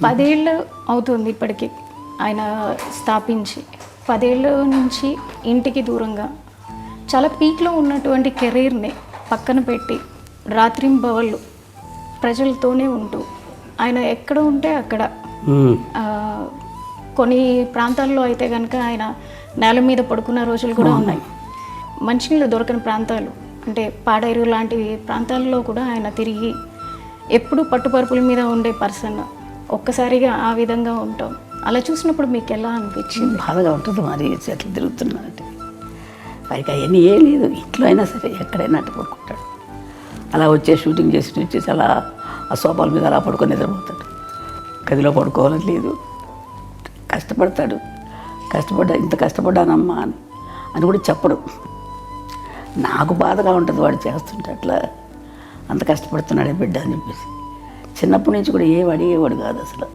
10 ఏళ్ళు అవుతుంది ఇప్పటికి ఆయన స్థాపించి. 10 ఏళ్ళ నుంచి ఇంటికి దూరంగా చాలా పీక్లో ఉన్నటువంటి కెరీర్ని పక్కన పెట్టి రాత్రింబవళ్ళు ప్రజలతోనే ఉంటూ ఆయన ఎక్కడ ఉంటే అక్కడ కొన్ని ప్రాంతాల్లో అయితే కనుక ఆయన నేల మీద పడుకున్న రోజులు కూడా ఉన్నాయి. మంచినీళ్ళు దొరకని ప్రాంతాలు అంటే పాడేరు లాంటి ప్రాంతాల్లో కూడా ఆయన తిరిగి ఎప్పుడు పట్టుపరుపుల మీద ఉండే పర్సన్ ఒక్కసారిగా ఆ విధంగా ఉంటాం. అలా చూసినప్పుడు మీకు ఎలా అనిపించింది? బాధగా ఉంటుంది మరి చెట్లు తిరుగుతున్నారంటే. వారికి అవన్నీ ఏం లేదు, ఇంట్లో అయినా సరే ఎక్కడైనా అట్టు పడుకుంటాడు. అలా షూటింగ్ చేసి వచ్చేసి అలా ఆ సోఫాల మీద అలా పడుకొని నిద్రపోతాడు. గదిలో పడుకోవాలని లేదు, కష్టపడతాడు. ఇంత కష్టపడ్డానమ్మా అని కూడా చెప్పడు. నాకు బాధగా ఉంటుంది వాడు చేస్తుంటే, అట్లా అంత కష్టపడుతున్నాడే బిడ్డ అని చెప్పేసి. చిన్నప్పటి నుంచి కూడా ఏం అడిగేవాడు కాదు అసలు.